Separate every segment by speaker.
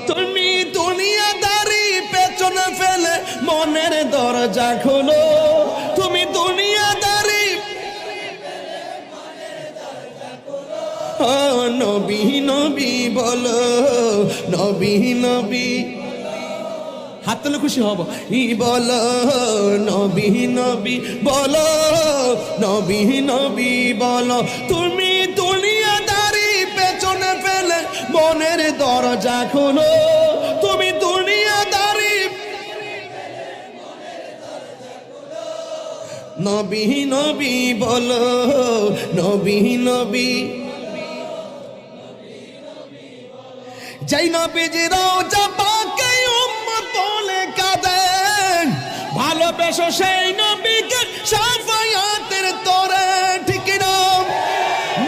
Speaker 1: তুমি দুনিয়াদারি পেছনে ফেলে মনের দরজা খোলো। তুমি দুনিয়াদারি নবী নবী বলো, নবী নবী, হাত তুলে খুশি হব। ই বলো নবী নবী বলো, নবী নবী বলো। তুমি দুনিয়াদারি পেছনে ফেলে মনের দরজা খোলো। তুমি দুনিয়াদারি নবী নবী বলো, নবী নবী। যাই নবীজি রওজা পাকে উম্মত বলে কাঁদেন, ভালোবেসো সেই নবীকে শাফায়াতের তরে, ঠিক না?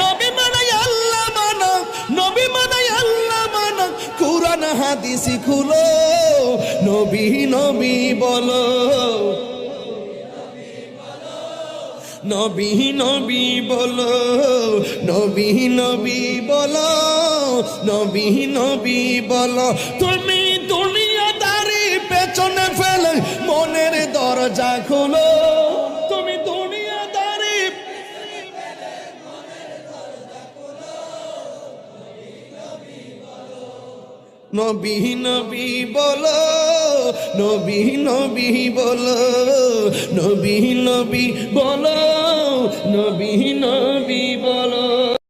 Speaker 1: নবী মানাই আল্লাহ মানা, নবী মানাই আল্লাহ মানা, কুরআন হাদিস খুলো। নবী নবী বলো, নবী নবী বলো, নবী নবী বলো, নবী নবী বলো। তুমি দুনিয়াদারি পেছনে ফেলে মনের দরজা খোলো। তুমি দুনিয়াদারি নবী নবী বলো, নবী নবী বলো, নবী নবী বলো, নবী নবী বলো।